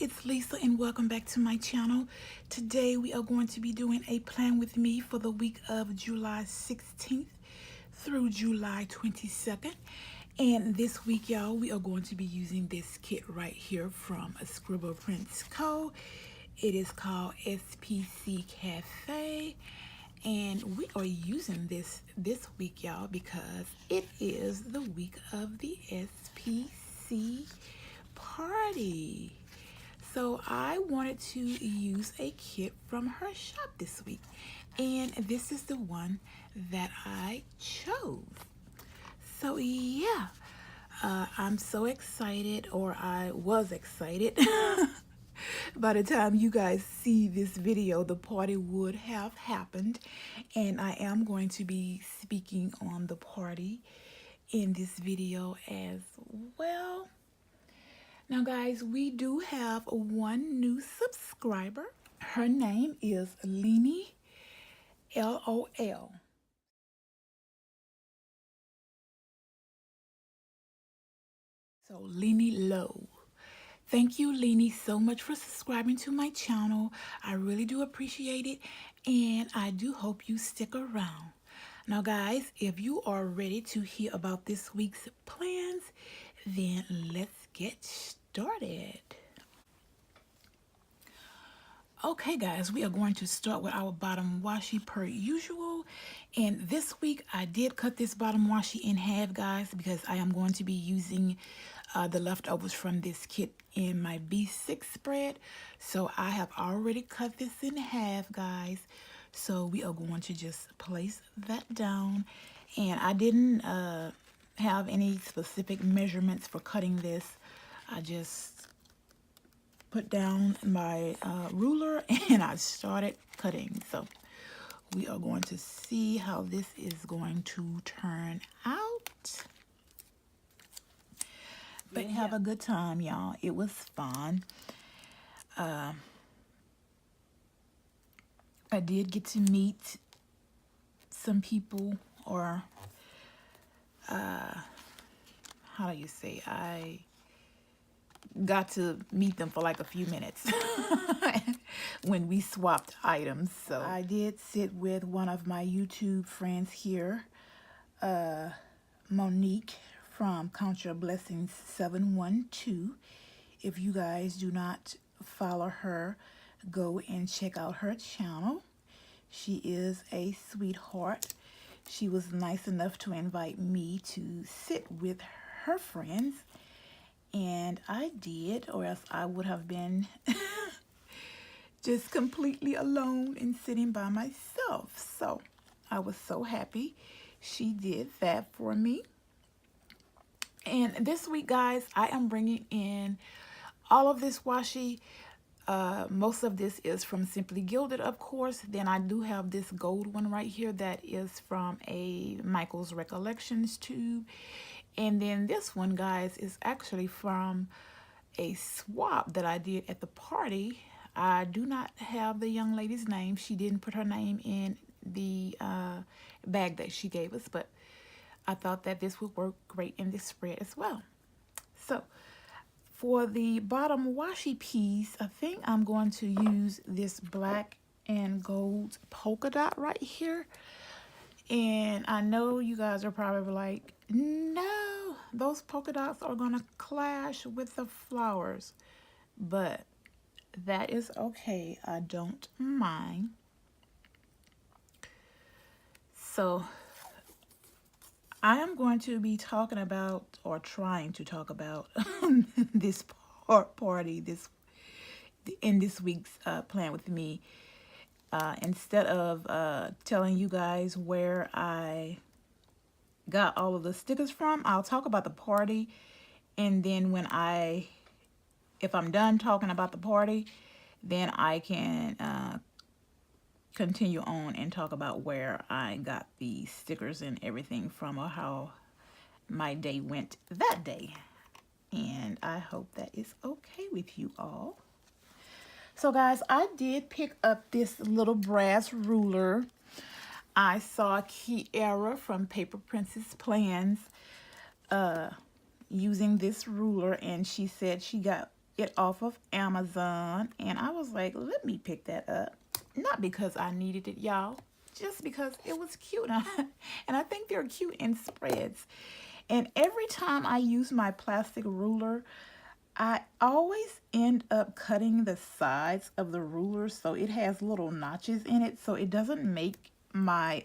it's Lisa and welcome back to my channel. Today we are going to be doing a plan with me for the week of July 16th through July 22nd. And this week, y'all, we are going to be using this kit right here from Scribble Prints Co. It is called SPC Cafe. And we are using this week, y'all, because it is the week of the SPC party. So I wanted to use a kit from her shop this week, and this is the one that I chose. So yeah, I'm so excited, or I was excited. By the time you guys see this video, the party would have happened, and I am going to be speaking on the party in this video as well. Now guys, we do have one new subscriber. Her name is Lenny, LOL. So Lenny Low. Thank you, Lenny, so much for subscribing to my channel. I really do appreciate it, and I do hope you stick around. Now guys, if you are ready to hear about this week's plans, then let's get started. Okay guys, we are going to start with our bottom washi per usual. And this week I did cut this bottom washi in half, guys, because I am going to be using the leftovers from this kit in my B6 spread. So I have already cut this in half, guys. So we are going to just place that down. And I didn't have any specific measurements for cutting this. I just put down my ruler and I started cutting. So we are going to see how this is going to turn out. But have a good time, y'all. It was fun. I did get to meet some people, or how do you say, I got to meet them for like a few minutes when we swapped items. So I did sit with one of my YouTube friends here, Monique from Count Your Blessings 712. If you guys do not follow her, go and check out her channel. She is a sweetheart. She was nice enough to invite me to sit with her friends, and I did, or else I would have been just completely alone and sitting by myself. So I was so happy she did that for me. And this week, guys, I am bringing in all of this washi. Most of this is from Simply Gilded, of course. Then I do have this gold one right here that is from a Michael's Recollections tube. And then this one, guys, is actually from a swap that I did at the party. I do not have the young lady's name. She didn't put her name in the bag that she gave us, but I thought that this would work great in this spread as well. So for the bottom washi piece, I think I'm going to use this black and gold polka dot right here. And I know you guys are probably like, no, those polka dots are gonna clash with the flowers, but that is okay. I don't mind. So I am going to be talking about, or trying to talk about, this party in this week's plan with me. Instead of telling you guys where I got all of the stickers from, I'll talk about the party, and then if I'm done talking about the party, then I can continue on and talk about where I got the stickers and everything from, or how my day went that day. And I hope that is okay with you all. So guys, I did pick up this little brass ruler. I saw Kiara from Paper Princess Plans using this ruler, and she said she got it off of Amazon, and I was like, let me pick that up. Not because I needed it, y'all, just because it was cute. And I think they're cute in spreads. And every time I use my plastic ruler, I always end up cutting the sides of the ruler so it has little notches in it, so it doesn't make my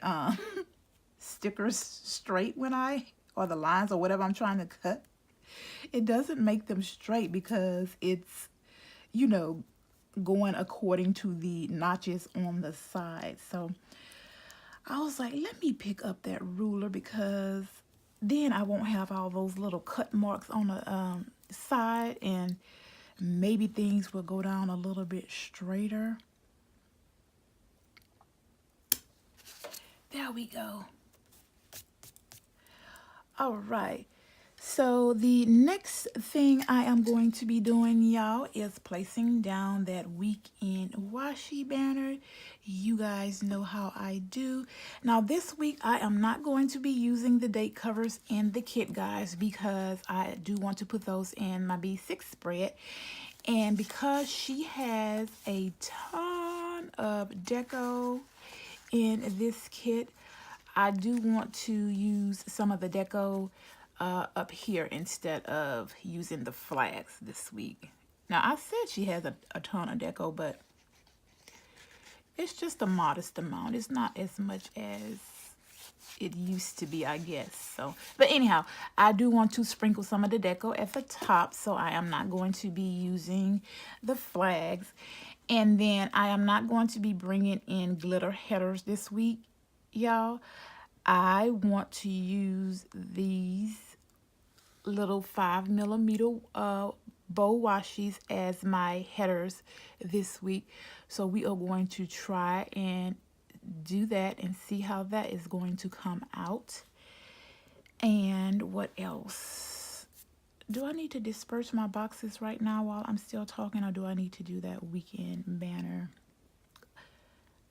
stickers straight when or the lines or whatever I'm trying to cut. It doesn't make them straight because it's, you know, going according to the notches on the side. So I was like, let me pick up that ruler because then I won't have all those little cut marks on the side, and maybe things will go down a little bit straighter. There we go. All right. So the next thing I am going to be doing, y'all, is placing down that weekend washi banner. You guys know how I do. Now this week I am not going to be using the date covers in the kit, guys, because I do want to put those in my B6 spread. And because she has a ton of deco in this kit, I do want to use some of the deco up here instead of using the flags this week. Now, I said she has a ton of deco, but it's just a modest amount. It's not as much as it used to be, I guess. So, but anyhow, I do want to sprinkle some of the deco at the top, so I am not going to be using the flags. And then I am not going to be bringing in glitter headers this week, y'all. I want to use these little 5mm bow washies as my headers this week. So we are going to try and do that and see how that is going to come out. And what else? Do I need to disperse my boxes right now while I'm still talking, or do I need to do that weekend banner?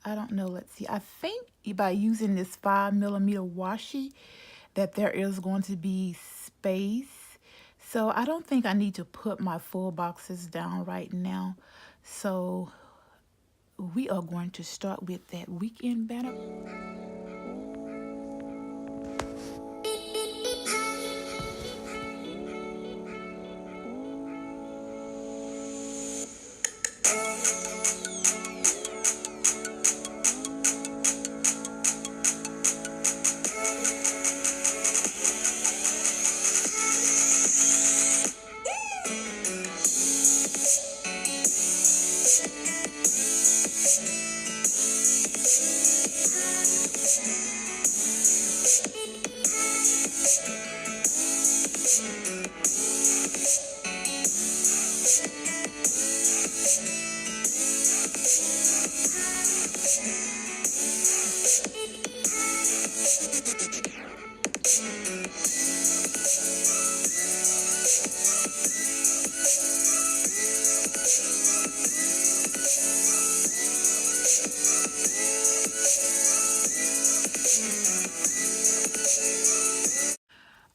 I don't know. Let's see. I think by using this 5mm washi that there is going to be space. So I don't think I need to put my full boxes down right now. So we are going to start with that weekend banner.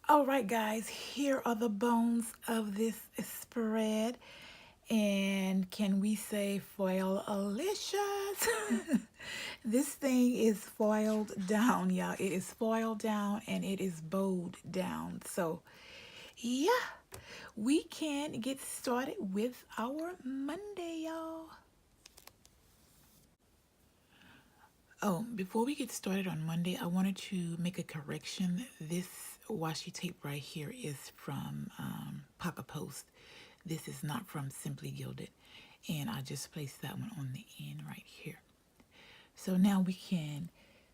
All right, guys, here are the bones of this spread. And can we say foil-alicious? This thing is foiled down, y'all. It is foiled down and it is bowed down. So, yeah, we can get started with our Monday, y'all. Oh, before we get started on Monday, I wanted to make a correction. This washi tape right here is from Pocket Post. This is not from Simply Gilded. And I just placed that one on the end right here. So now we can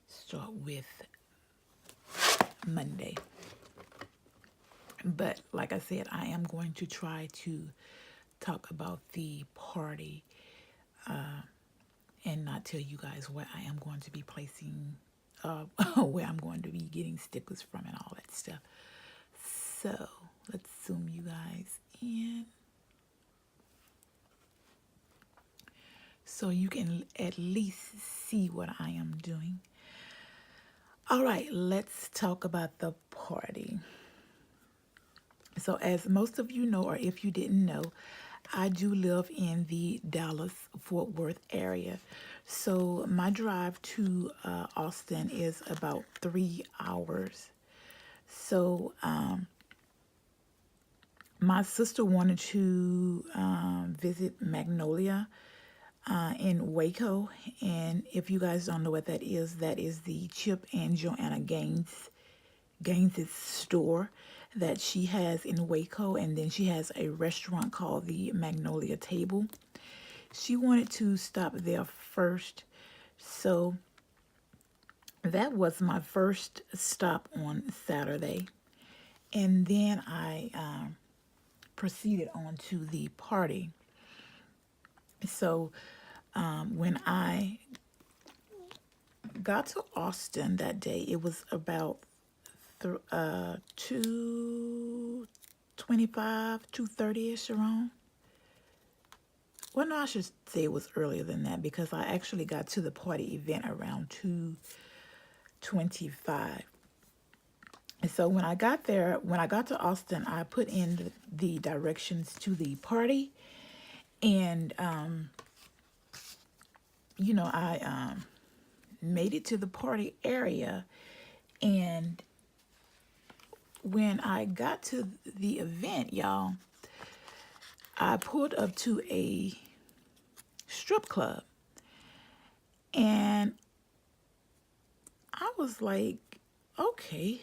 start with Monday. But like I said, I am going to try to talk about the party and not tell you guys where I am going to be placing, where I'm going to be getting stickers from and all that stuff. So let's zoom you guys in so you can at least see what I am doing. All right, let's talk about the party. So as most of you know, or if you didn't know, I do live in the Dallas-Fort Worth area. So my drive to Austin is about 3 hours. So my sister wanted to visit Magnolia in Waco. And if you guys don't know what that is the Chip and Joanna Gaines's store that she has in Waco. And then she has a restaurant called the Magnolia Table. She wanted to stop there first. So that was my first stop on Saturday. And then I proceeded on to the party. So when I got to Austin that day, it was about 2:25, 2:30ish around. Well, no, I should say it was earlier than that because I actually got to the party event around 2:25. And so when I got there, when I got to Austin, I put in the directions to the party. And, I made it to the party area. And when I got to the event, y'all, I pulled up to a strip club. And I was like, okay.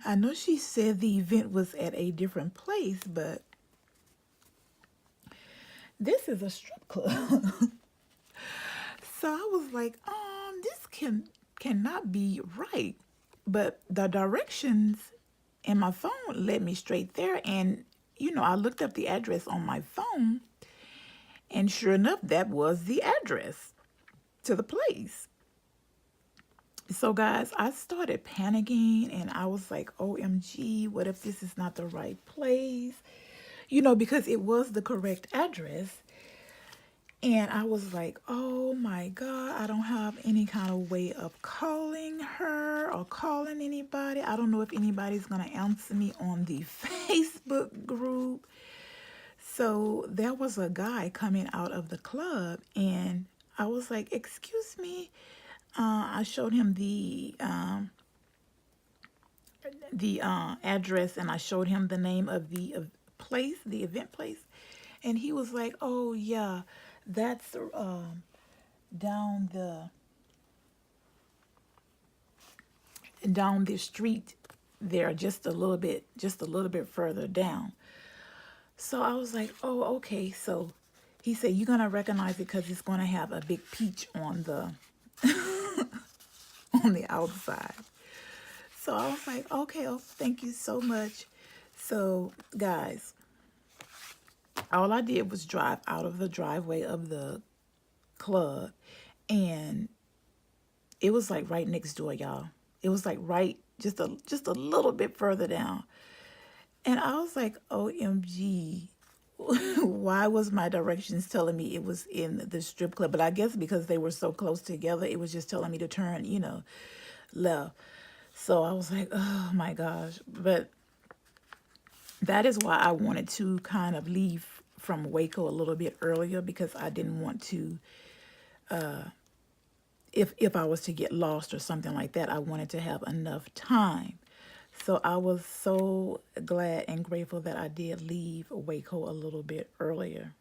I know she said the event was at a different place, but this is a strip club. So I was like, this cannot be right. But the directions in my phone led me straight there. And, I looked up the address on my phone. And sure enough, that was the address to the place. So, guys, I started panicking. And I was like, OMG, what if this is not the right place? Because it was the correct address. And I was like, oh my God, I don't have any kind of way of calling her or calling anybody. I don't know if anybody's going to answer me on the Facebook group. So there was a guy coming out of the club and I was like, excuse me. I showed him the address and I showed him the name of the place, the event place. And he was like, oh yeah, that's down the street there, just a little bit further down. So I was like, oh, okay. So he said, you're gonna recognize it because it's gonna have a big peach on the on the outside. So I was like, okay, oh, thank you so much. So guys, all I did was drive out of the driveway of the club, and it was like right next door, y'all. It was like right just a little bit further down. And I was like, OMG, why was my directions telling me it was in the strip club? But I guess because they were so close together, it was just telling me to turn, left. So I was like, oh my gosh. But that is why I wanted to kind of leave from Waco a little bit earlier, because I didn't want to, if I was to get lost or something like that, I wanted to have enough time. So I was so glad and grateful that I did leave Waco a little bit earlier.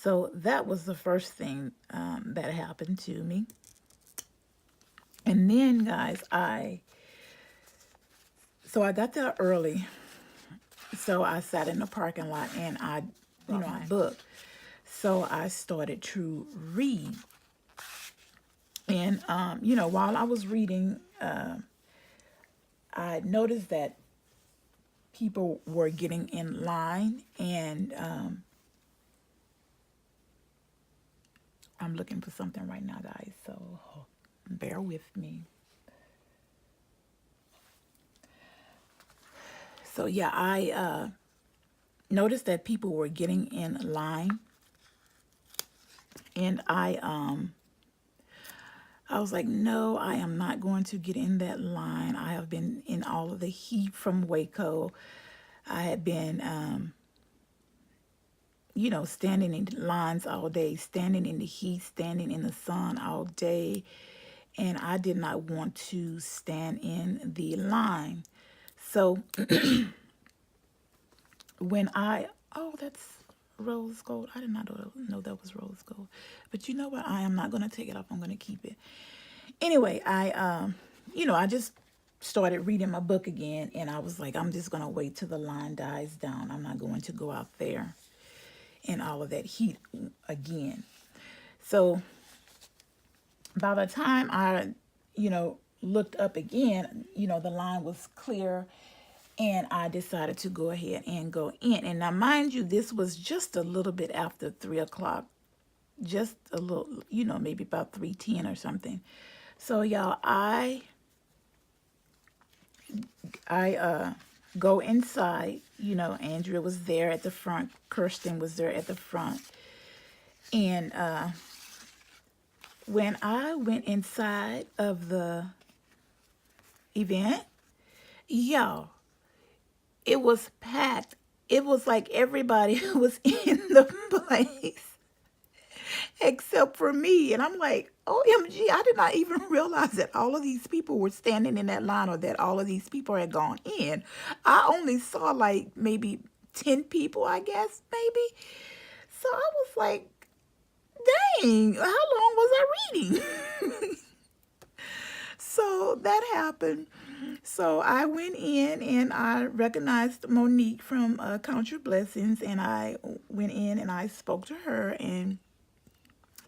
So that was the first thing that happened to me. And then, guys, I got there early. So I sat in the parking lot and I booked. So I started to read. And, while I was reading, I noticed that people were getting in line, and I'm looking for something right now, guys, so bear with me. So yeah, I noticed that people were getting in line, and I was like, no, I am not going to get in that line. I have been in all of the heat from Waco. I had been you know, standing in lines all day, standing in the heat, standing in the sun all day. And I did not want to stand in the line. So when oh, that's rose gold. I did not know that was rose gold. But you know what? I am not going to take it off. I'm going to keep it. Anyway, you know, I just started reading my book again, and I was like, I'm just going to wait till the line dies down. I'm not going to go out there in all of that heat again. So by the time I, you know, looked up again, you know, the line was clear, and I decided to go ahead and go in. And now, mind you, this was just a little bit after 3 o'clock, just a little, you know, maybe about 3:10 or something. So y'all, I go inside. You know, Andrea was there at the front, Kirsten was there at the front, and when I went inside of the event, y'all, it was packed. It was like everybody was in the place except for me. And I'm like, OMG, I did not even realize that all of these people were standing in that line, or that all of these people had gone in. I only saw like maybe 10 people, I guess, maybe. So I was like, dang, how long was I reading? So that happened. So I went in and I recognized Monique from Count Your Blessings, and I went in and I spoke to her, and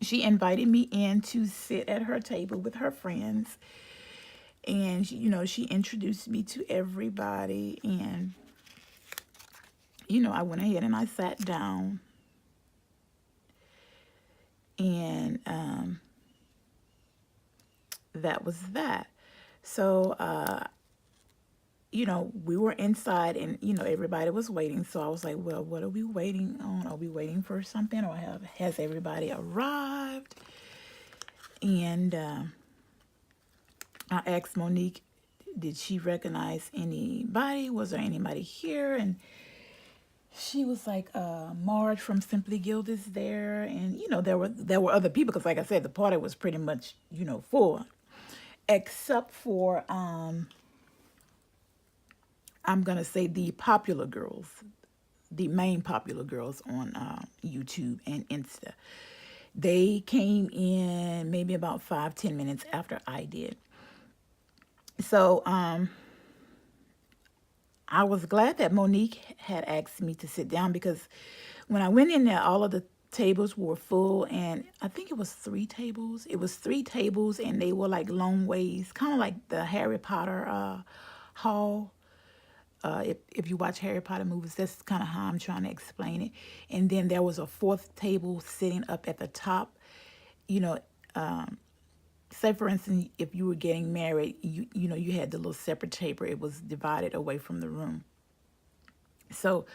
she invited me in to sit at her table with her friends. And, you know, she introduced me to everybody. And, you know, I went ahead and I sat down. And that was that. So, you know, we were inside, and, you know, everybody was waiting. So I was like, well, what are we waiting on? Are we waiting for something, or has everybody arrived? And I asked Monique, did she recognize anybody? Was there anybody here? And she was like, Marge from Simply Guild is there. And, you know, there were other people, because like I said, the party was pretty much, you know, full. Except for, I'm going to say the popular girls, the main popular girls on YouTube and Insta. They came in maybe about 5-10 minutes after I did. So I was glad that Monique had asked me to sit down, because when I went in there, all of the tables were full, and I think it was 3 tables. It was 3 tables, and they were like long ways, kind of like the Harry Potter hall. If you watch Harry Potter movies, that's kind of how I'm trying to explain it. And then there was a 4th table sitting up at the top. You know, say for instance, if you were getting married, you know, you had the little separate table. It was divided away from the room. So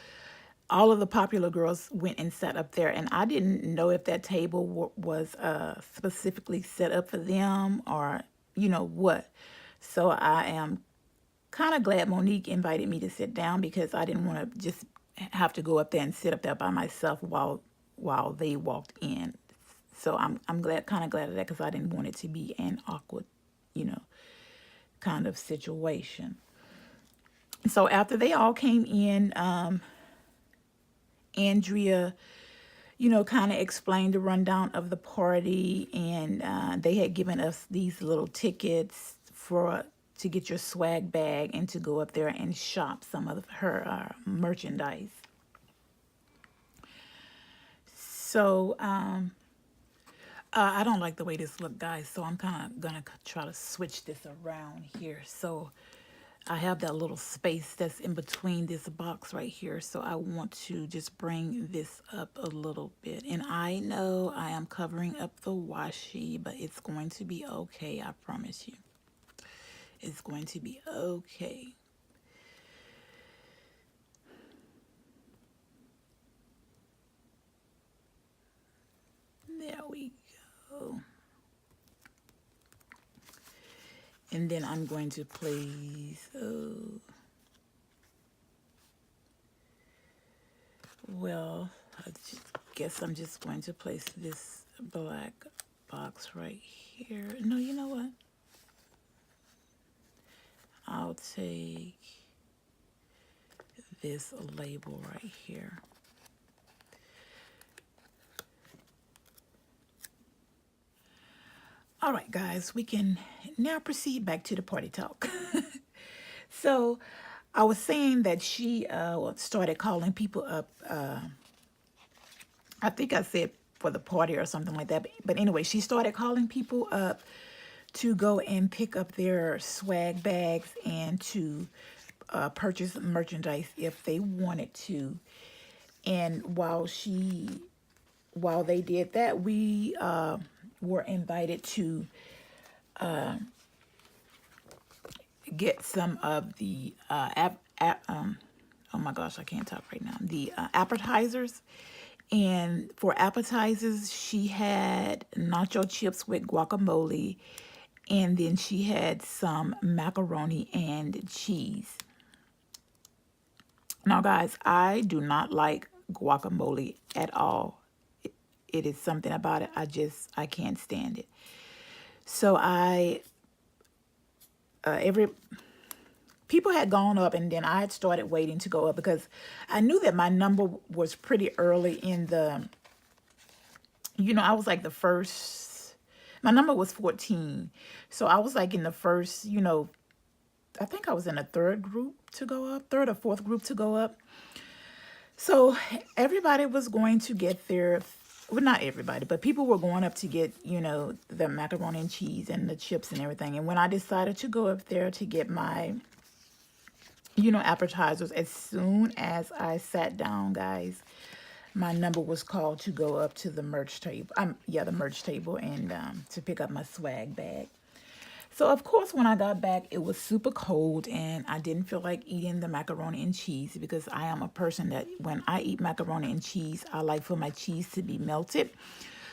all of the popular girls went and sat up there, and I didn't know if that table was specifically set up for them, or, you know, what. So I am kind of glad Monique invited me to sit down, because I didn't want to just have to go up there and sit up there by myself while they walked in. So I'm kind of glad of that, because I didn't want it to be an awkward, you know, kind of situation. So after they all came in, Andrea, you know, kind of explained the rundown of the party, and they had given us these little tickets to get your swag bag and to go up there and shop some of her merchandise. So I don't like the way this looked, guys, so I'm kind of gonna try to switch this around here. So I have that little space that's in between this box right here, so I want to just bring this up a little bit. And I know I am covering up the washi, but it's going to be okay, I promise you. It's going to be okay. There we go. And then I'm going to place, well, guess I'm just going to place this black box right here. No, you know what? I'll take this label right here. All right, guys, we can now proceed back to the party talk. So I was saying that she started calling people up. I think I said for the party or something like that. But anyway, she started calling people up to go and pick up their swag bags and to purchase merchandise if they wanted to. And while they did that, we were invited to get some of the oh my gosh, I can't talk right now. The appetizers. And for appetizers, she had nacho chips with guacamole, and then she had some macaroni and cheese. Now, guys, I do not like guacamole at all. It is something about it. I can't stand it. So people had gone up, and then I had started waiting to go up because I knew that my number was pretty early in the, I was like the first, my number was 14. So I was like in the first, I think I was in a third or fourth group to go up. So everybody was going to get their, well, not everybody, but people were going up to get, the macaroni and cheese and the chips and everything. And when I decided to go up there to get my, appetizers, as soon as I sat down, guys, my number was called to go up to the merch table. The merch table, and to pick up my swag bag. So, of course, when I got back, it was super cold, and I didn't feel like eating the macaroni and cheese because I am a person that when I eat macaroni and cheese, I like for my cheese to be melted.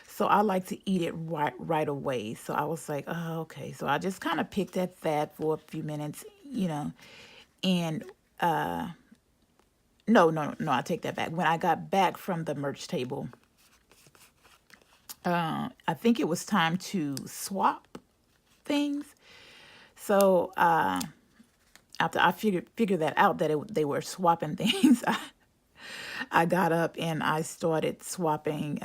So I like to eat it right away. So I was like, oh, okay. So I just kind of picked at that for a few minutes, and no, I take that back. When I got back from the merch table, I think it was time to swap things. So after I figured that out, that they were swapping things, I got up and I started swapping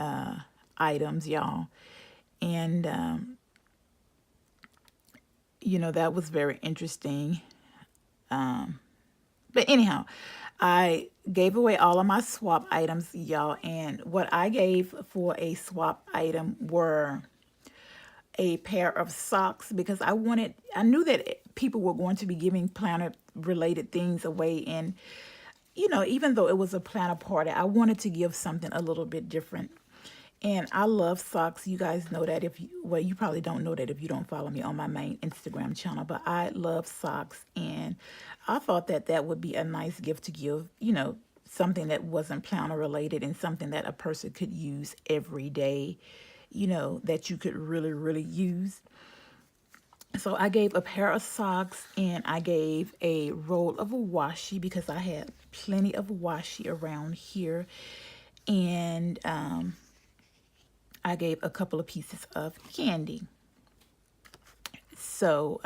items, y'all. And that was very interesting. But anyhow, I gave away all of my swap items, y'all. And what I gave for a swap item were a pair of socks, because I knew that people were going to be giving planner related things away. And, even though it was a planner party, I wanted to give something a little bit different. And I love socks. You guys know that you probably don't know that if you don't follow me on my main Instagram channel, but I love socks. And I thought that would be a nice gift to give, something that wasn't planner related and something that a person could use every day, that you could really, really use. So I gave a pair of socks, and I gave a roll of washi because I had plenty of washi around here. And I gave a couple of pieces of candy. So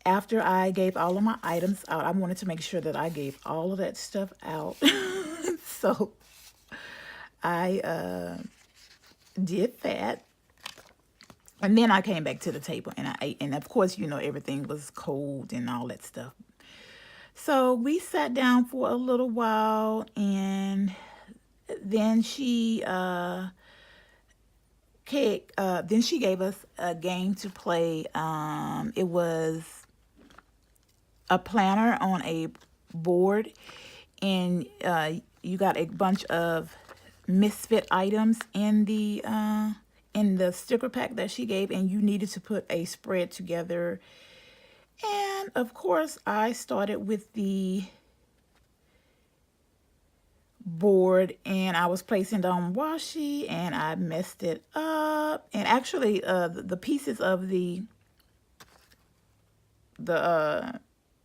after I gave all of my items out, I wanted to make sure that I gave all of that stuff out. So I did that. And then I came back to the table and I ate. And of course, everything was cold and all that stuff. So we sat down for a little while, and then she gave us a game to play. It was a planner on a board, and you got a bunch of misfit items in the sticker pack that she gave, and you needed to put a spread together. And of course, I started with the board, and I was placing down washi, and I messed it up. And actually, the pieces of the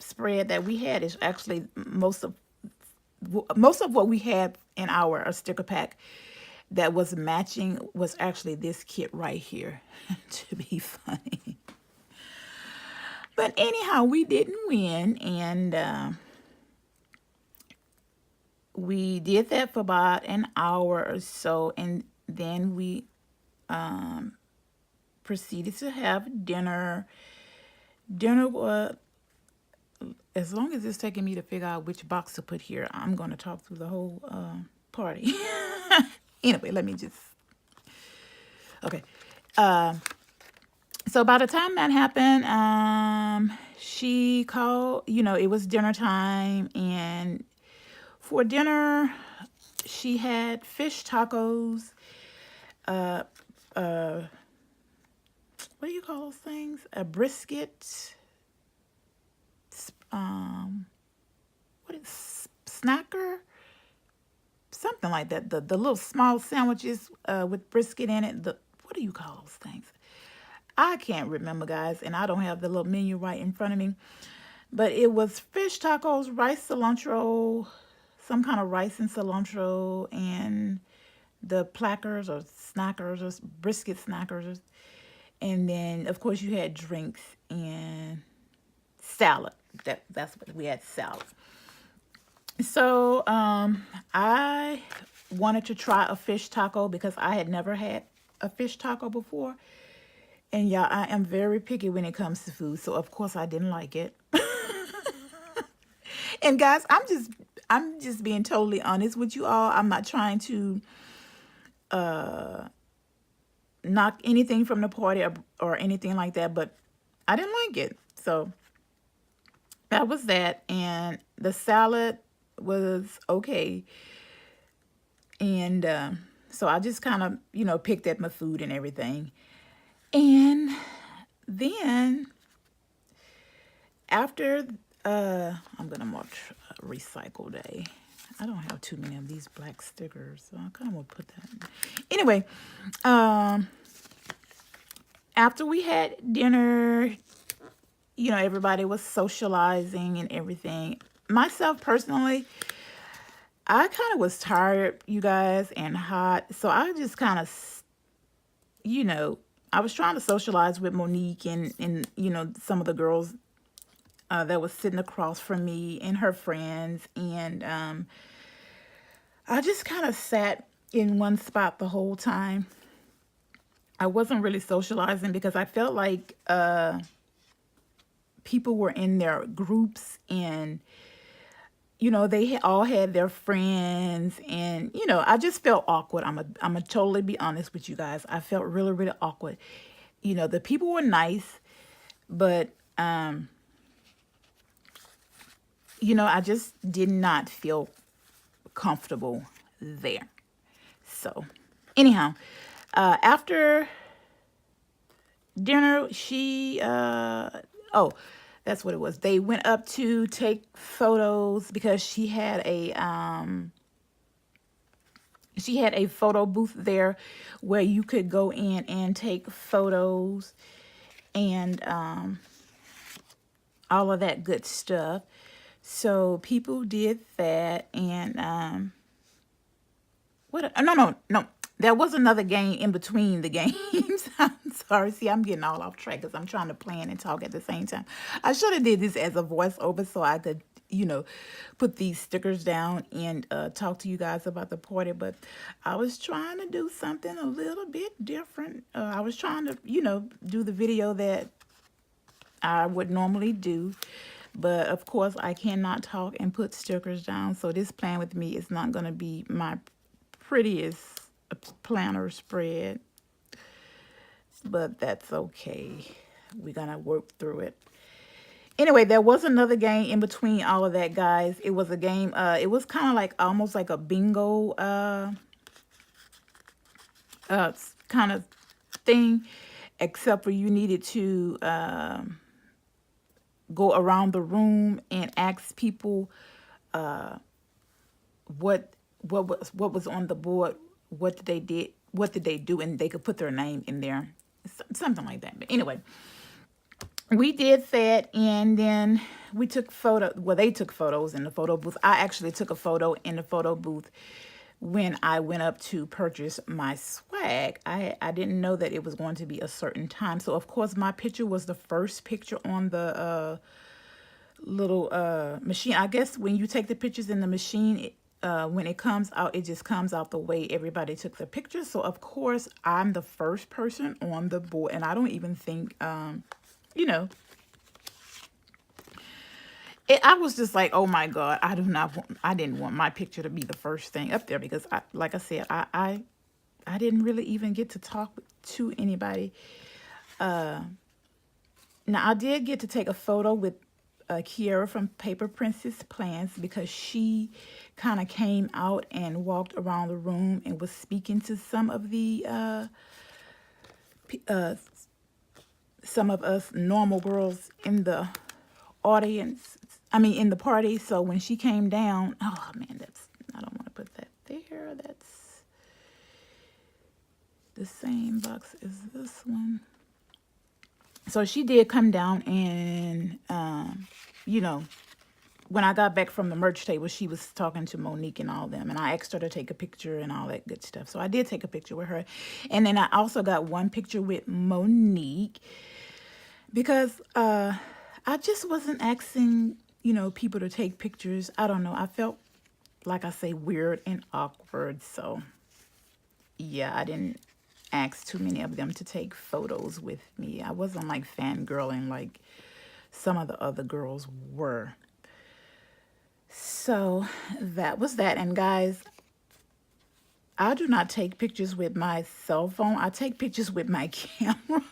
spread that we had is actually most of most of what we had in our sticker pack that was matching was actually this kit right here, to be funny. But anyhow, we didn't win, and we did that for about an hour or so, and then we proceeded to have dinner. Dinner was, as long as it's taking me to figure out which box to put here, I'm going to talk through the whole party. Anyway, let me just, okay. So by the time that happened, she called, it was dinner time, and for dinner, she had fish tacos, what do you call those things? A brisket, what is snacker? Something like that. The little small sandwiches with brisket in it. What do you call those things? I can't remember, guys, and I don't have the little menu right in front of me. But it was fish tacos, rice cilantro, some kind of rice and cilantro, and the plackers or snackers or brisket snackers. And then, of course, you had drinks and salad. That's what we had, salad. So I wanted to try a fish taco because I had never had a fish taco before. And yeah, I am very picky when it comes to food. So of course I didn't like it. And guys, I'm just being totally honest with you all. I'm not trying to knock anything from the party or anything like that, but I didn't like it. So that was that. And the salad was okay. And so I just kind of, picked at my food and everything. And then after, I'm going to mark recycle day. I don't have too many of these black stickers, so I kind of want to put that in. Anyway, after we had dinner, everybody was socializing and everything. Myself, personally, I kind of was tired, you guys, and hot. So I just kind of, I was trying to socialize with Monique and some of the girls that was sitting across from me and her friends. And I just kind of sat in one spot the whole time. I wasn't really socializing because I felt like people were in their groups and, they all had their friends. And, I just felt awkward. I'm a totally be honest with you guys. I felt really, really awkward. The people were nice, but, I just did not feel comfortable there. So anyhow, after dinner, she, that's what it was. They went up to take photos because she had a photo booth there where you could go in and take photos and all of that good stuff. So people did that. And no. There was another game in between the games. I'm sorry. See, I'm getting all off track because I'm trying to plan and talk at the same time. I should have did this as a voiceover so I could, put these stickers down and talk to you guys about the party. But I was trying to do something a little bit different. I was trying to, do the video that I would normally do. But, of course, I cannot talk and put stickers down. So this plan with me is not going to be my prettiest planner spread, but that's okay. We're gonna work through it. Anyway, there was another game in between all of that, guys. It was a game, it was kind of like almost like a bingo kind of thing, except for you needed to go around the room and ask people what was on the board. What did they do, and they could put their name in there, something like that. But anyway, we did that, and then we took photo. Well, they took photos in the photo booth. I actually took a photo in the photo booth when I went up to purchase my swag. I didn't know that it was going to be a certain time, so of course my picture was the first picture on the little machine. I guess when you take the pictures in the machine, when it comes out, it just comes out the way everybody took the picture. So of course I'm the first person on the board, and I don't even think you know, I was just like, oh my God, I didn't want my picture to be the first thing up there, because like I said, I didn't really even get to talk to anybody. Now I did get to take a photo with Kiara from Paper Princess Plans, because she kind of came out and walked around the room and was speaking to some of the some of us normal girls in the audience. I mean, in the party. So when she came down, oh man, I don't want to put that there. That's the same box as this one. So she did come down, and you know, when I got back from the merch table, she was talking to Monique and all them, and I asked her to take a picture and all that good stuff. So I did take a picture with her, and then I also got one picture with Monique, because I just wasn't asking, people to take pictures. I don't know. I felt, like I say, weird and awkward. So yeah, I didn't ask too many of them to take photos with me. I wasn't like fangirling like some of the other girls were. So that was that. And guys, I do not take pictures with my cell phone. I take pictures with my camera.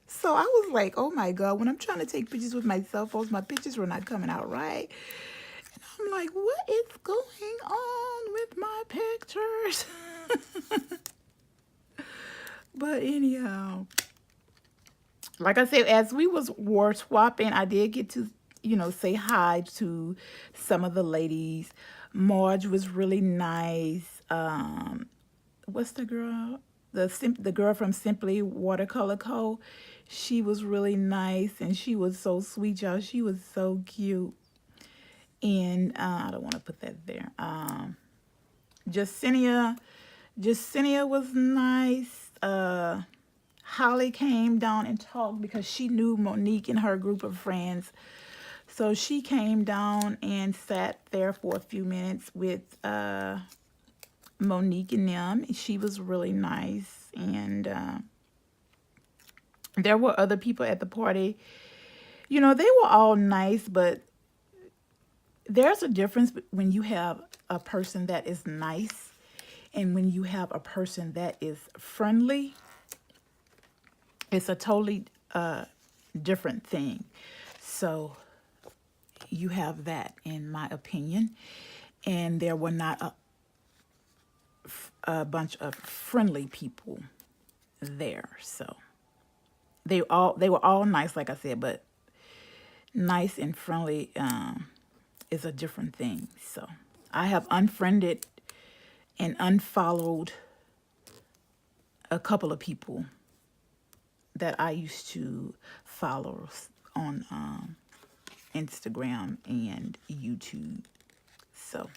So I was like, oh my God, when I'm trying to take pictures with my cell phones, my pictures were not coming out right. And I'm like, what is going on with my pictures? But anyhow, like I said, as we was war swapping, I did get to, say hi to some of the ladies. Marge was really nice. What's the girl? The girl from Simply Watercolor Co. She was really nice, and she was so sweet, y'all. She was so cute. And I don't want to put that there. Jacinia was nice. Holly came down and talked because she knew Monique and her group of friends. So she came down and sat there for a few minutes with Monique and them. She was really nice. And there were other people at the party. They were all nice, but there's a difference when you have a person that is nice and when you have a person that is friendly. It's a totally different thing. So you have that, in my opinion. And there were not a bunch of friendly people there. So they were all nice, like I said, but nice and friendly is a different thing. So I have unfriended and unfollowed a couple of people that I used to follow on Instagram and YouTube. So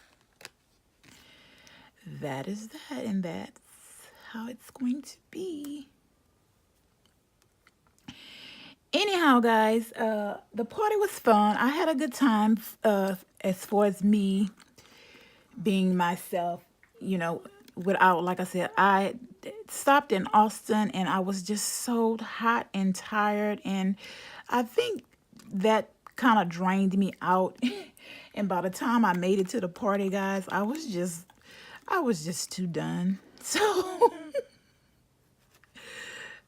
that is that, and that's how it's going to be. Anyhow, guys, the party was fun. I had a good time as far as me being myself, without, like I said, I stopped in Austin and I was just so hot and tired. And I think that kind of drained me out. And by the time I made it to the party, guys, I was just too done. So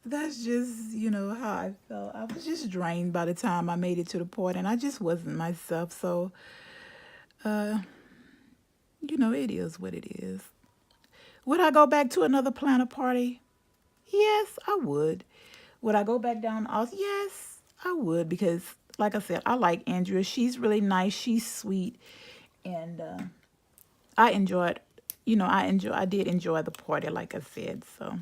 that's just, how I felt. I was just drained by the time I made it to the party, and I just wasn't myself. So, it is what it is. Would I go back to another planner party? Yes, I would. Would I go back down to Austin? Yes, I would, because, like I said, I like Andrea. She's really nice. She's sweet. And I enjoyed, I did enjoy the party, like I said. So,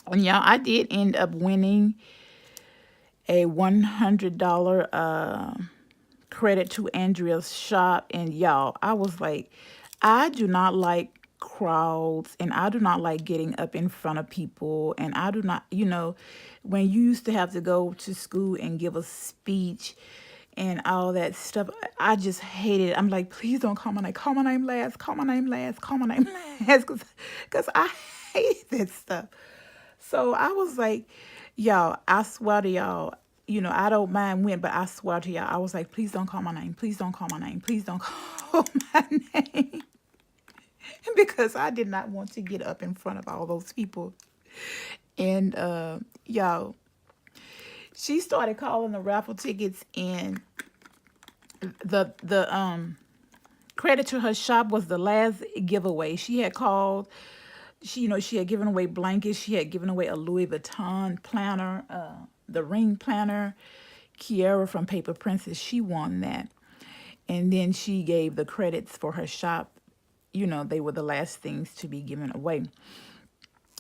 and yeah, I did end up winning a $100 credit to Andrea's shop. And y'all, I was like, I do not like crowds, and I do not like getting up in front of people, and I do not, when you used to have to go to school and give a speech and all that stuff, I just hated it. I'm like, please don't call my name. Call my name last. Call my name last. Call my name last. Because I hate that stuff. So I was like, y'all, I swear to y'all, I don't mind when, but I swear to y'all, I was like, please don't call my name. Please don't call my name. Please don't call my name. Because I did not want to get up in front of all those people. And y'all, she started calling the raffle tickets, and the credit to her shop was the last giveaway. She had called, she had given away blankets, she had given away a Louis Vuitton planner, the ring planner. Kiara from Paper Princess, she won that. And then she gave the credits for her shop. They were the last things to be given away.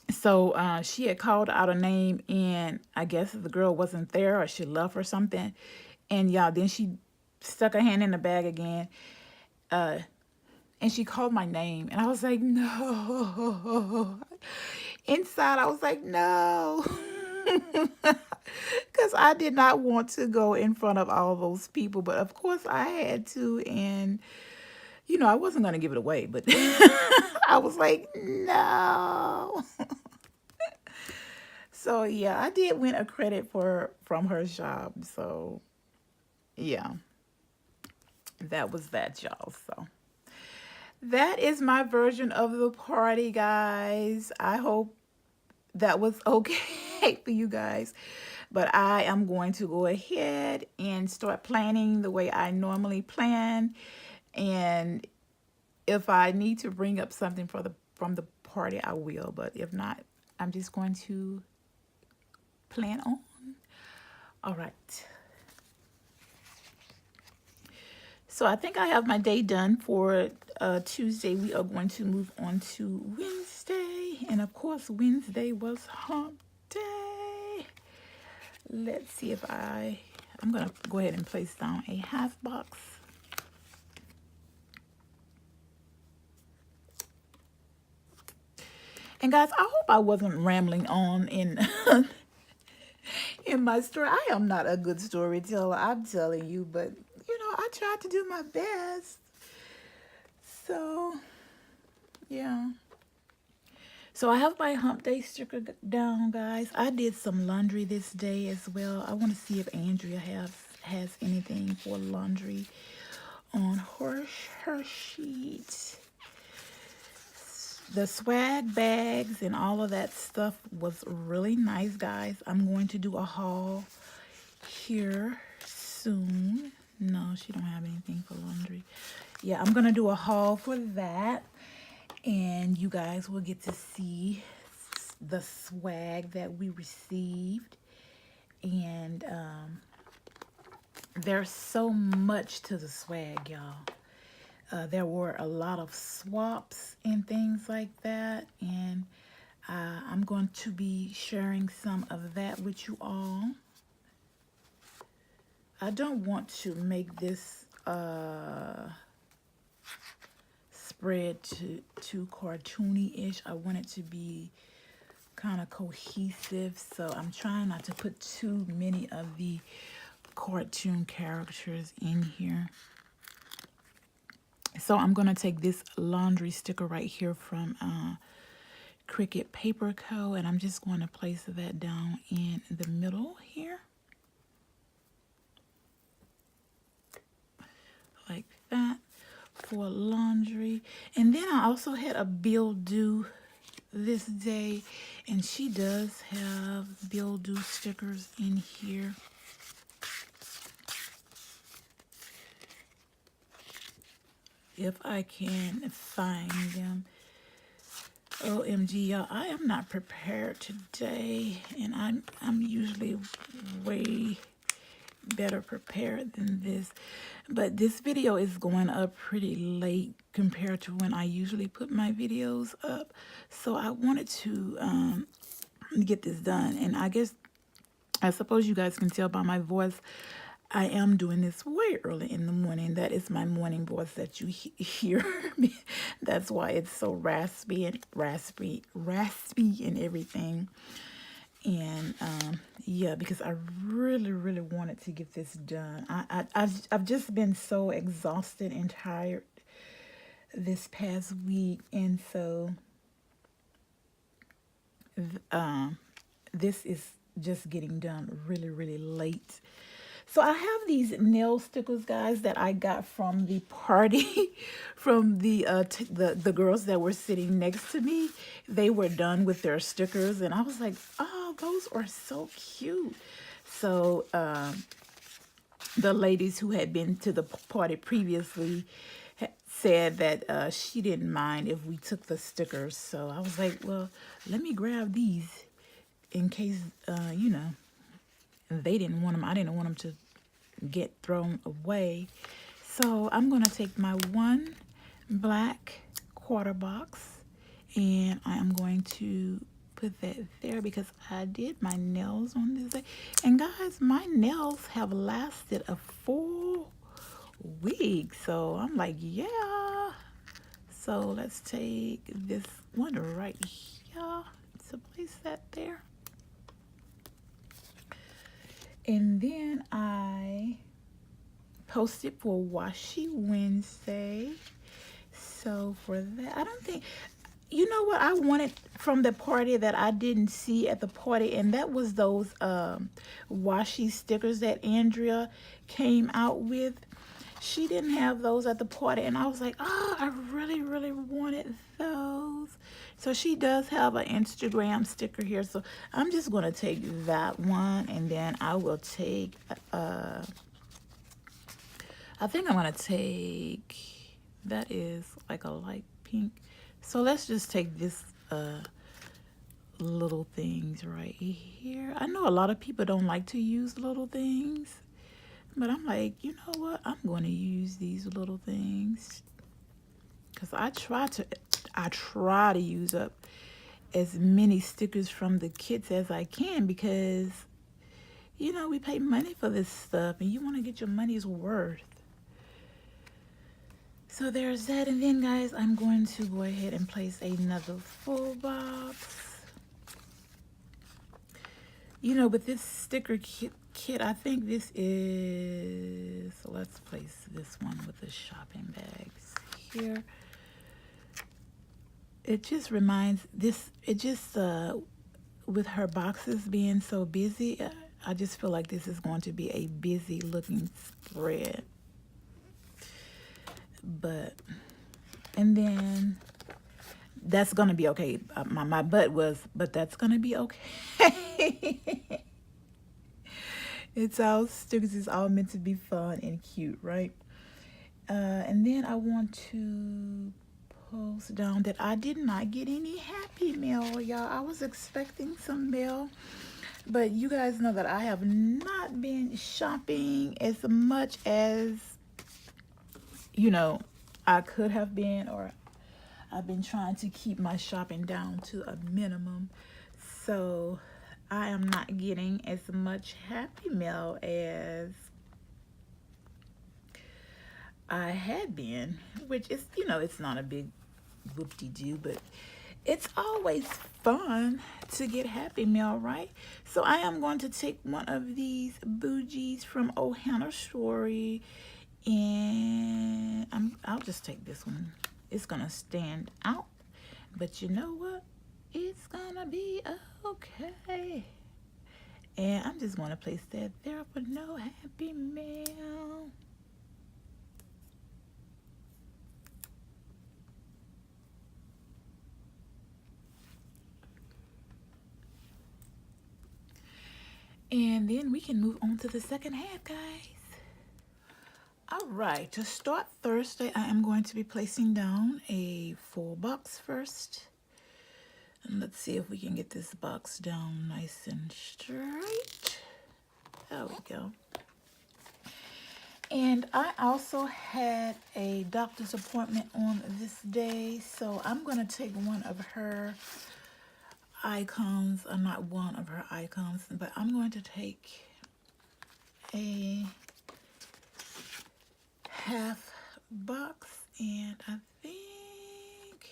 So she had called out a name, and I guess the girl wasn't there, or she left or something. And y'all, then she stuck her hand in the bag again, and she called my name, and I was like, no. Inside, I was like, no. Because I did not want to go in front of all those people, but of course I had to. And I wasn't going to give it away, but I was like, no. So yeah, I did win a credit from her shop. So yeah, that was that, y'all. So that is my version of the party, guys. I hope that was okay for you guys. But I am going to go ahead and start planning the way I normally plan. And if I need to bring up something from the party, I will. But if not, I'm just going to plan on. All right. So I think I have my day done for Tuesday. We are going to move on to Wednesday. And of course, Wednesday was hump day. Let's see if I'm going to go ahead and place down a half box. And guys, I hope I wasn't rambling on in my story. I am not a good storyteller, I'm telling you, but I tried to do my best. So, yeah. So I have my hump day sticker down, guys. I did some laundry this day as well. I want to see if Andrea has anything for laundry on her sheet. The swag bags and all of that stuff was really nice, guys. I'm going to do a haul here soon. No, she don't have anything for laundry. Yeah, I'm going to do a haul for that. And you guys will get to see the swag that we received. And there's so much to the swag, y'all. There were a lot of swaps and things like that. And I'm going to be sharing some of that with you all. I don't want to make this spread too cartoony-ish. I want it to be kind of cohesive. So I'm trying not to put too many of the cartoon characters in here. So I'm going to take this laundry sticker right here from Cricut Paper Co. And I'm just going to place that down in the middle here. Like that for laundry. And then I also had a bill due this day. And she does have bill due stickers in here. If I can find them. OMG, y'all, I am not prepared today, and I'm usually way better prepared than this. But this video is going up pretty late compared to when I usually put my videos up. So I wanted to get this done, and I guess I suppose you guys can tell by my voice, I am doing this way early in the morning. That is my morning voice that you hear. That's why it's so raspy and raspy and everything. And yeah, because I really wanted to get this done. I've just been so exhausted and tired this past week, and so this is just getting done really late. So I have these nail stickers, guys, that I got from the party, from the girls that were sitting next to me. They were done with their stickers, and I was like, oh, those are so cute. So the ladies who had been to the party previously said that she didn't mind if we took the stickers. So I was like, well, let me grab these in case, you know, they didn't want them. I didn't want them to get thrown away. So I'm going to take my one black quarter box and I am going to put that there because I did my nails on this day. And guys, my nails have lasted a full week. So I'm like, yeah. So let's take this one right here to place that there. And then I posted for Washi Wednesday. So for that, I don't think, you know what I wanted from the party that I didn't see at the party, and that was those washi stickers that Andrea came out with. She didn't have those at the party, and I was like, oh, I really wanted those. So she does have an Instagram sticker here, so I'm just going to take that one, and then I will take, I think I'm going to take, that is like a light pink. So let's just take this little things right here. I know a lot of people don't like to use little things, but I'm like, you know what? I'm going to use these little things because I try to use up as many stickers from the kits as I can because, you know, we pay money for this stuff and you want to get your money's worth. So there's that. And then, guys, I'm going to go ahead and place another full box. You know, but this sticker kit, I think this is, so let's place this one with the shopping bags here. It just reminds with her boxes being so busy, I just feel like this is going to be a busy looking spread. But, and then that's going to be okay. My butt was, but that's going to be okay. It's all stickers. It's all meant to be fun and cute, right? And then I want to post down that I did not get any Happy Mail, y'all. I was expecting some mail, but you guys know that I have not been shopping as much as, you know, I could have been, or I've been trying to keep my shopping down to a minimum. So I am not getting as much Happy Mail as I had been, which is, you know, it's not a big whoop-de-doo, but it's always fun to get Happy Mail, right? So I am going to take one of these bougies from Oh Hannah Story, and I'll just take this one. It's gonna stand out, but you know what? It's gonna be okay. And I'm just gonna place that there for no Happy Mail. And then we can move on to the second half, guys. All right, to start Thursday, I am going to be placing down a full box first. And let's see if we can get this box down nice and straight. There we go. And I also had a doctor's appointment on this day, so I'm going to take one of her icons, or not one of her icons, but I'm going to take a half box, and I think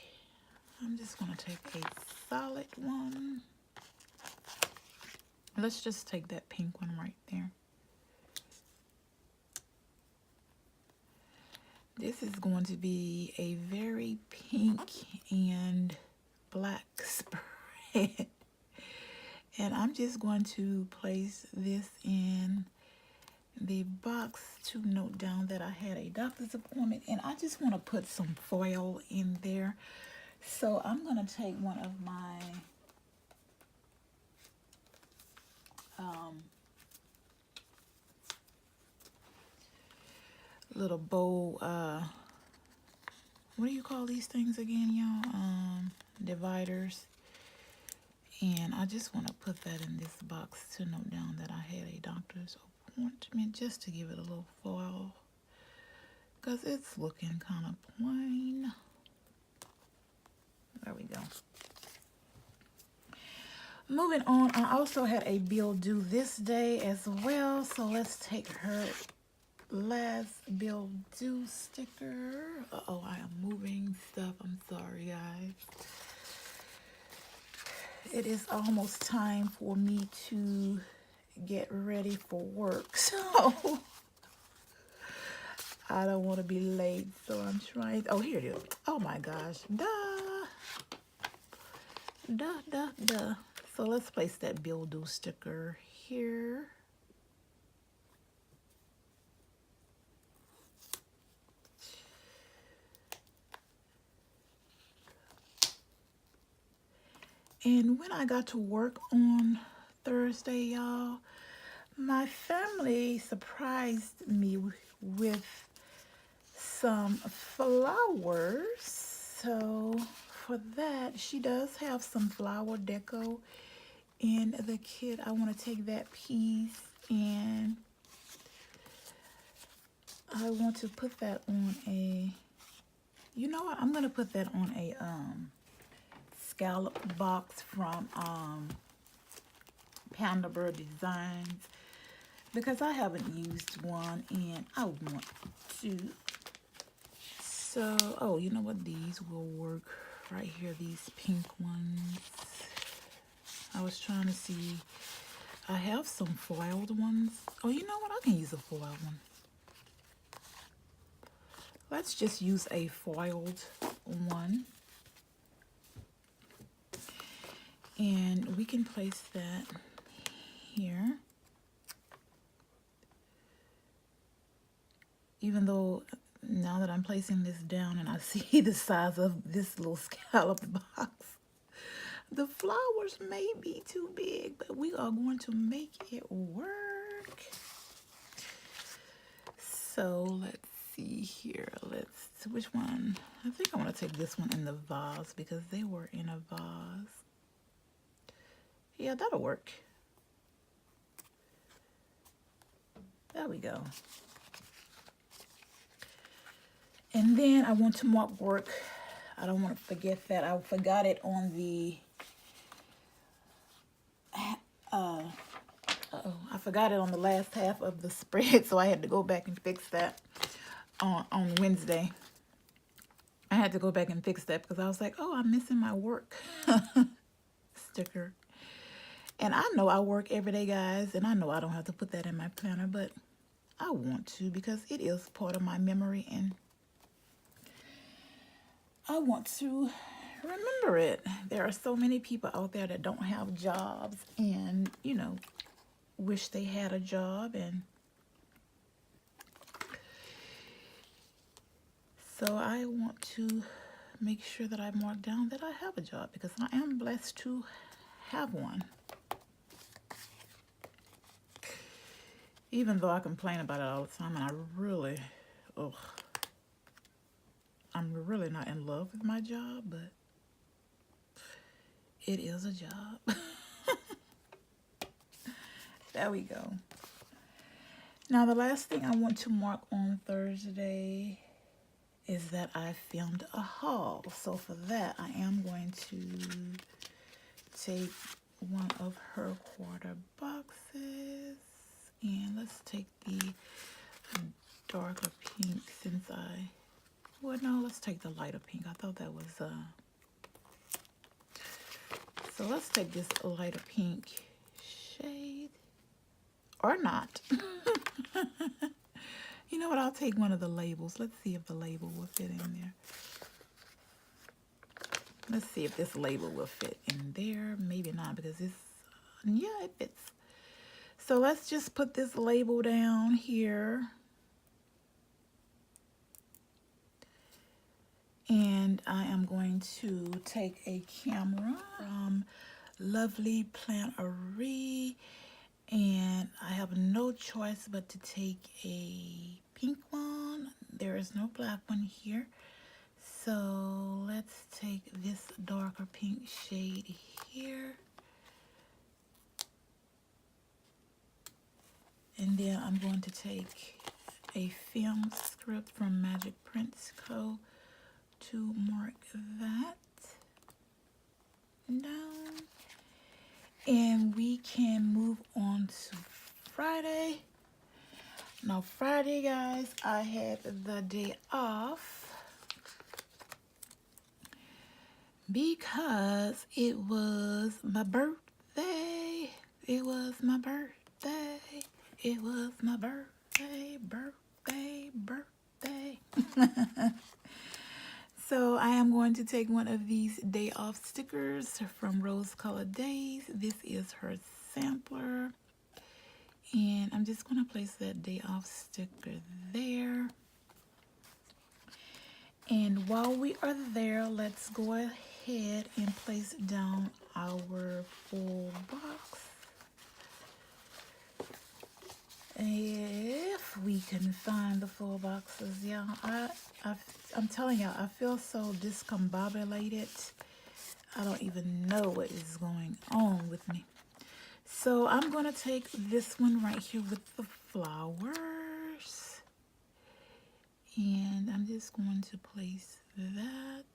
I'm just going to take a solid one. Let's just take that pink one right there. This is going to be a very pink and black spread. And I'm just going to place this in the box to note down that I had a doctor's appointment, and I just want to put some foil in there. So I'm going to take one of my little bowl, what do you call these things again, y'all? Dividers. And I just want to put that in this box to note down that I had a doctor's appointment, just to give it a little foil, because it's looking kind of plain. There we go. Moving on, I also had a bill due this day as well, so let's take her last bill due sticker. Uh-oh, I am moving stuff. I'm sorry, guys. It is almost time for me to get ready for work, so I don't want to be late, so I'm trying. Oh, here it is. Oh my gosh. Duh. So let's place that bill due sticker here. And when I got to work on Thursday, y'all, my family surprised me with some flowers. So for that, she does have some flower deco in the kit. I want to take that piece and I want to put that on a, you know what, I'm going to put that on a scallop box from Panda Bird Designs, because I haven't used one and I want to. So, oh, you know what, these will work right here, these pink ones. I was trying to see, I have some foiled ones. Oh, you know what, I can use a foiled one. Let's just use a foiled one. And we can place that here. Even though now that I'm placing this down and I see the size of this little scallop box, the flowers may be too big, but we are going to make it work. So let's see here. Which one? I think I want to take this one in the vase because they were in a vase. Yeah, that'll work. There we go. And then I want to mark work. I don't want to forget that. I forgot it on the I forgot it on the last half of the spread, so I had to go back and fix that on Wednesday. I had to go back and fix that because I was like, oh, I'm missing my work sticker. And I know I work every day, guys, and I know I don't have to put that in my planner, but I want to because it is part of my memory and I want to remember it. There are so many people out there that don't have jobs and, you know, wish they had a job. And so I want to make sure that I mark down that I have a job because I am blessed to have one. Even though I complain about it all the time and I really, I'm really not in love with my job, but it is a job. There we go. Now the last thing I want to mark on Thursday is that I filmed a haul. So for that, I am going to take one of her quarter boxes, and let's take the darker pink since well, no, let's take the lighter pink. I thought that was, so let's take this lighter pink shade, or not. You know what, I'll take one of the labels. Let's see if the label will fit in there. Let's see if this label will fit in there. Maybe not, because it's, yeah, it fits. So let's just put this label down here. And I am going to take a camera from Lovely Plannery, and I have no choice but to take a pink one. There is no black one here. So let's take this darker pink shade here. And then I'm going to take a film script from Magic Prints Co. to mark that down. And we can move on to Friday. Now Friday, guys, I had the day off because it was my birthday. It was my birthday. It was my birthday, birthday. So I am going to take one of these day off stickers from Rose Colored Days. This is her sampler. And I'm just going to place that day off sticker there. And while we are there, let's go ahead and place down our full box. If we can find the full boxes, yeah, I'm telling y'all, I feel so discombobulated. I don't even know what is going on with me. So I'm going to take this one right here with the flowers. And I'm just going to place that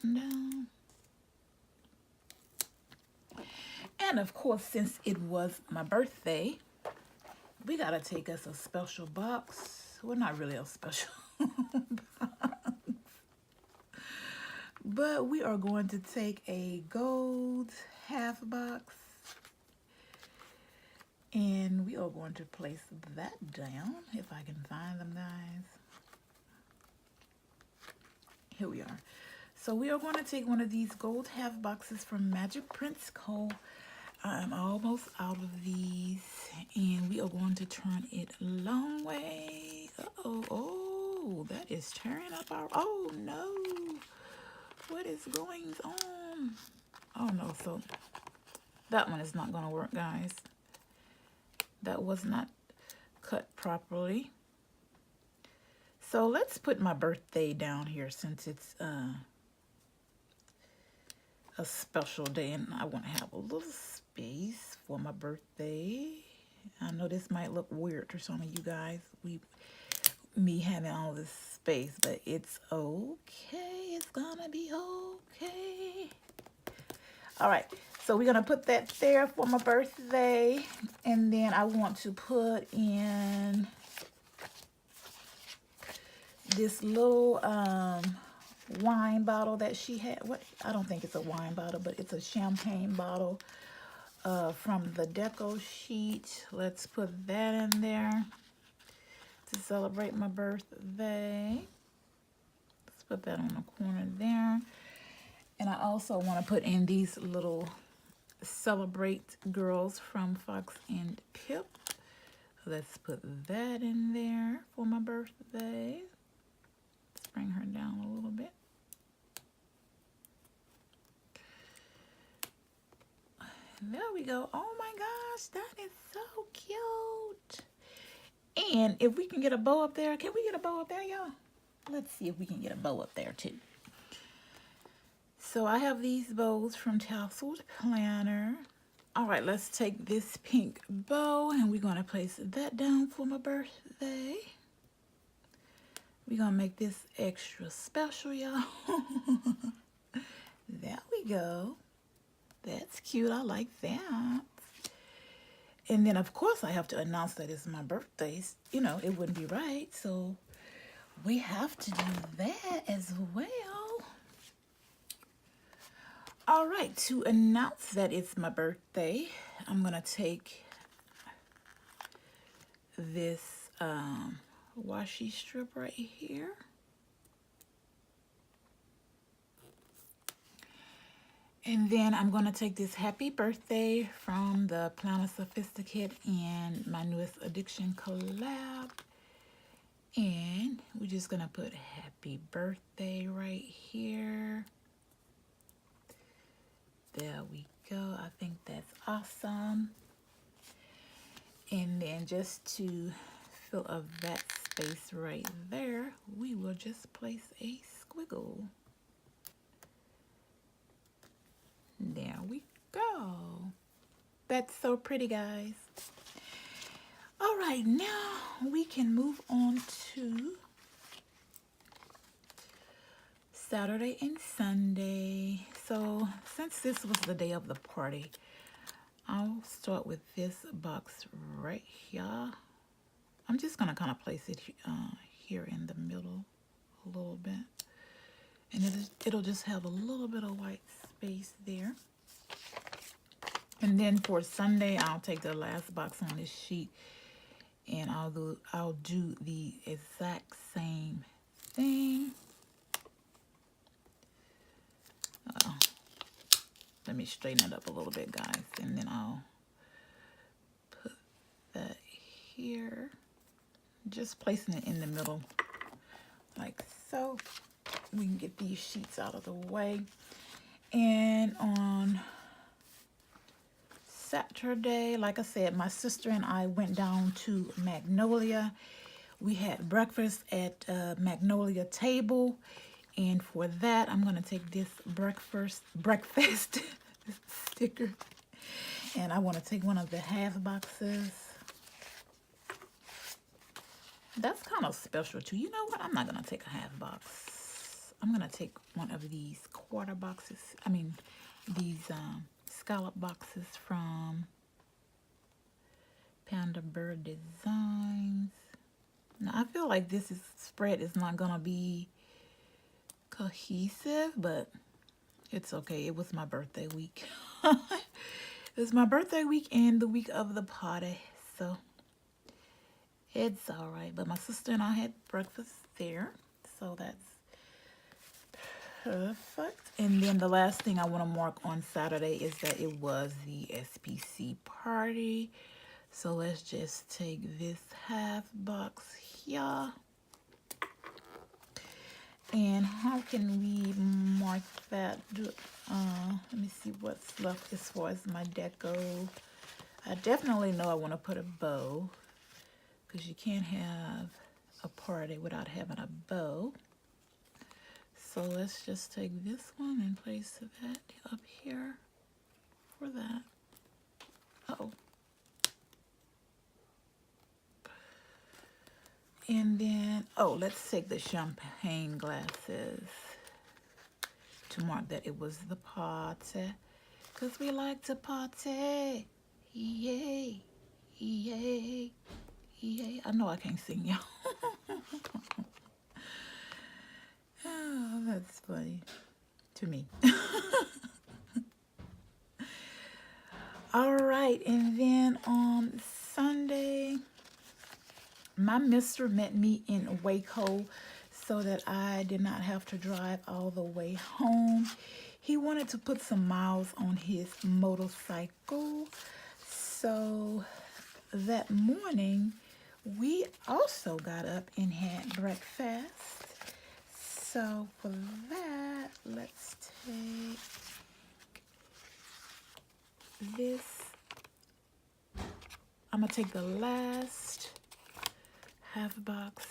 down. And of course, since it was my birthday, we got to take us a special box. Well, not really a special box. But we are going to take a gold half box. And we are going to place that down, if I can find them, guys. Here we are. So we are going to take one of these gold half boxes from Magic Prints Co. I'm almost out of these. And we are going to turn it long way. Uh-oh. Oh, that is tearing up our... Oh, no. What is going on? Oh, no. So that one is not going to work, guys. That was not cut properly. So let's put my birthday down here since it's a special day and I want to have a little space for my birthday. I know this might look weird to some of you guys, me having all this space, but it's okay. It's gonna be okay. All right. So we're going to put that there for my birthday. And then I want to put in this little wine bottle that she had. What? I don't think it's a wine bottle, but it's a champagne bottle from the deco sheet. Let's put that in there to celebrate my birthday. Let's put that on the corner there. And I also want to put in these little Celebrate girls from Fox and Pip. Let's put that in there for my birthday. Let's bring her down a little bit. There we go. Oh my gosh, that is so cute. And if we can get a bow up there, can we get a bow up there, y'all? Let's see if we can get a bow up there too. So I have these bows from Tasseled Planner. All right, let's take this pink bow and we're gonna place that down for my birthday. We're gonna make this extra special, y'all. There we go. That's cute. I like that. And then, of course, I have to announce that it's my birthday. You know, it wouldn't be right. So we have to do that as well. All right, to announce that it's my birthday, I'm going to take this washi strip right here. And then I'm going to take this happy birthday from the Planner Sophisticate and my newest addiction collab. And we're just going to put happy birthday right here. There we go. I think that's awesome. And then just to fill up that space right there, we will just place a squiggle. There we go. That's so pretty, guys. All right, now we can move on to Saturday and Sunday. So since this was the day of the party, I'll start with this box right here. I'm just gonna kind of place it here in the middle a little bit, and it'll just have a little bit of white space there. And then for Sunday, I'll take the last box on this sheet, and I'll do the exact same thing. Let me straighten it up a little bit, guys, and then I'll put that here. Just placing it in the middle like so. We can get these sheets out of the way. And on Saturday, like I said, my sister and I went down to Magnolia. We had breakfast at Magnolia table. And for that, I'm going to take this breakfast sticker. And I want to take one of the half boxes. That's kind of special too. You know what? I'm not going to take a half box. I'm going to take one of these quarter boxes. I mean, these scallop boxes from Panda Bird Designs. Now, I feel like this spread is not going to be cohesive, but it's okay. It was my birthday week. It's my birthday week and the week of the party, so it's all right. But my sister and I had breakfast there, so that's perfect. And then the last thing I want to mark on Saturday is that it was the SPC party. So let's just take this half box here. And how can we mark that? Let me see what's left as far as my deco. I definitely know I want to put a bow, because you can't have a party without having a bow. So let's just take this one and place that up here for that. Uh-oh. And then, let's take the champagne glasses to mark that it was the party. Because we like to party. Yay. Yay. Yay. I know I can't sing, y'all. Oh, that's funny to me. All right, and then on Sunday, my mister met me in Waco so that I did not have to drive all the way home. He wanted to put some miles on his motorcycle. So that morning, we also got up and had breakfast. So for that, let's take this. I'm gonna take the last half box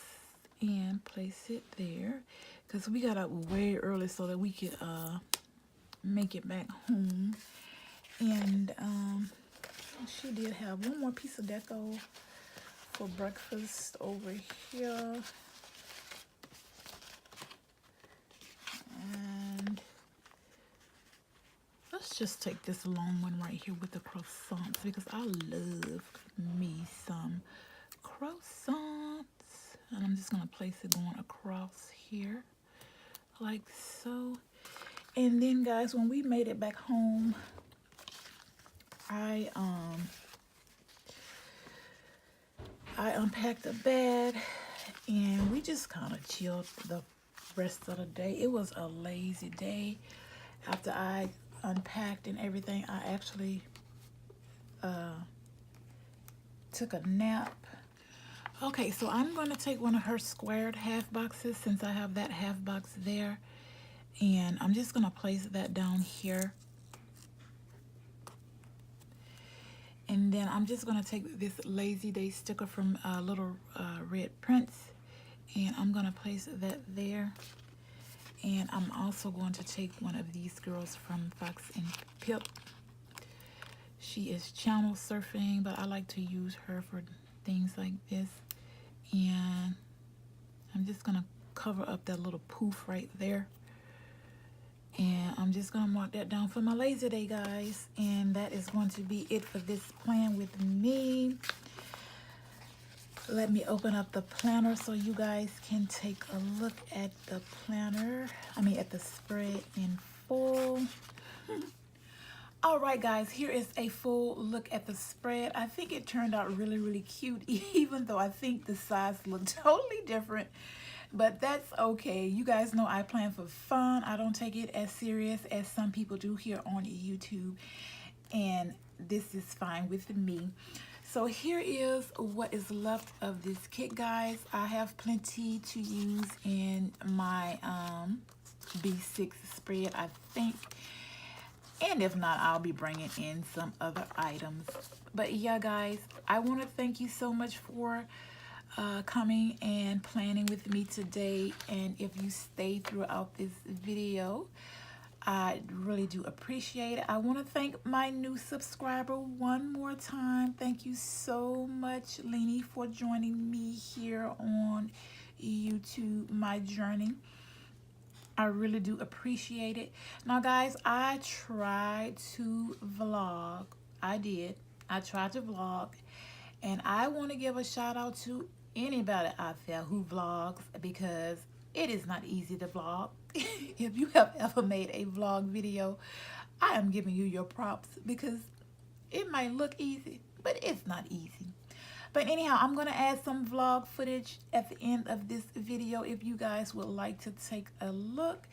and place it there, because we got up way early so that we could make it back home. And she did have one more piece of deco for breakfast over here. And let's just take this long one right here with the croissants, because I love me some croissants. And I'm just gonna place it going across here like so. And then guys, when we made it back home, I unpacked the bed and we just kind of chilled the rest of the day. It was a lazy day. After I unpacked and everything, I actually took a nap. Okay, so I'm going to take one of her squared half boxes, since I have that half box there, and I'm just going to place that down here. And then I'm just going to take this Lazy Day sticker from Little Red Prince, and I'm going to place that there. And I'm also going to take one of these girls from Fox and Pip. She is channel surfing, but I like to use her for things like this. And I'm just going to cover up that little poof right there. And I'm just going to mark that down for my Lazy Day, guys. And that is going to be it for this plan with me. Let me open up the planner so you guys can take a look at the planner. At the spread in full. All right, guys, here is a full look at the spread. I think it turned out really, really cute, even though I think the size looked totally different. But that's okay. You guys know I plan for fun. I don't take it as serious as some people do here on YouTube. And this is fine with me. So here is what is left of this kit, guys. I have plenty to use in my B6 spread, I think. And if not, I'll be bringing in some other items. But yeah, guys, I want to thank you so much for coming and planning with me today. And if you stayed throughout this video, I really do appreciate it. I want to thank my new subscriber one more time. Thank you so much, Leni, for joining me here on YouTube, my journey. I really do appreciate it. Now, guys, I tried to vlog. I did. I tried to vlog. And I want to give a shout out to anybody out there who vlogs, because it is not easy to vlog. If you have ever made a vlog video, I am giving you your props, because it might look easy, but it's not easy. But anyhow, I'm going to add some vlog footage at the end of this video if you guys would like to take a look.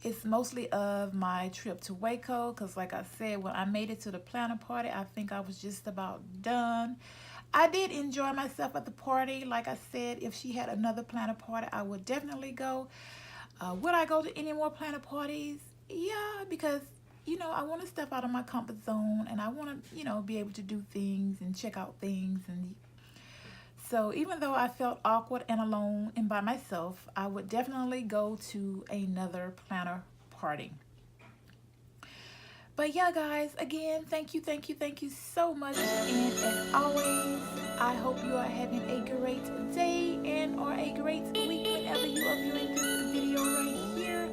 It's mostly of my trip to Waco, because like I said, when I made it to the planner party, I think I was just about done. I did enjoy myself at the party. Like I said, if she had another planner party, I would definitely go. Would I go to any more planner parties? Yeah, because, you know, I want to step out of my comfort zone, and I want to, you know, be able to do things and check out things. And so even though I felt awkward and alone and by myself, I would definitely go to another planner party. But yeah, guys, again, thank you so much. And as always, I hope you are having a great day and or a great week whenever you are viewing this video right here.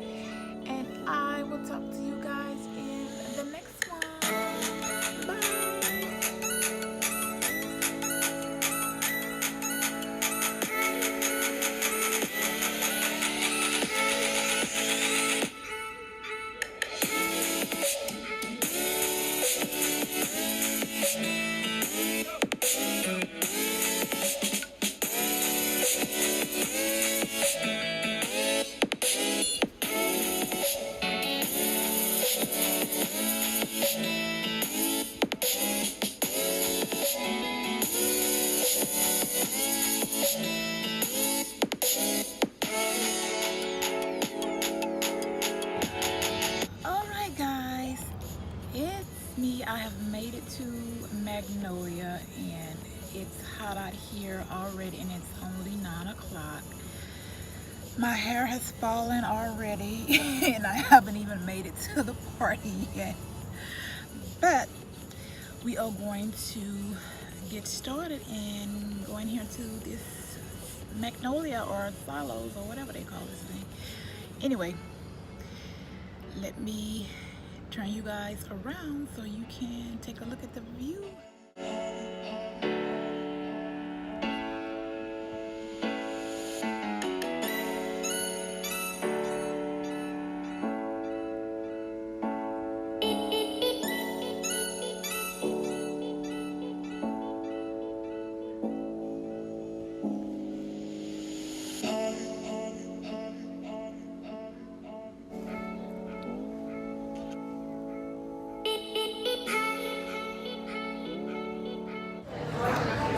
And I will talk to you guys in the next one. Bye. I have made it to Magnolia, and it's hot out here already, and it's only 9 o'clock. My hair has fallen already, and I haven't even made it to the party yet. But we are going to get started and go in here to this Magnolia or Silos or whatever they call this thing. Anyway, let me turn you guys around so you can take a look at the view.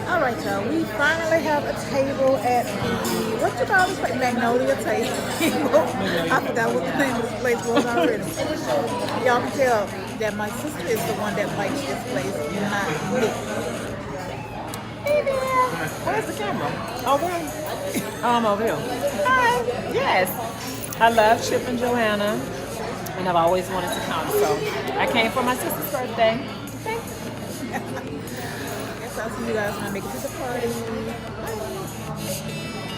Alright y'all, we finally have a table at the, what you call this place? Magnolia table. I forgot what the name of this place was already. Y'all can tell that my sister is the one that likes this place, not me. Hey there. Where's the camera? Oh, there. Over here. Hi. Yes. I love Chip and Joanna, and I've always wanted to come, so I came for my sister's birthday. Guess I'll see you guys when I make it to the party. Bye.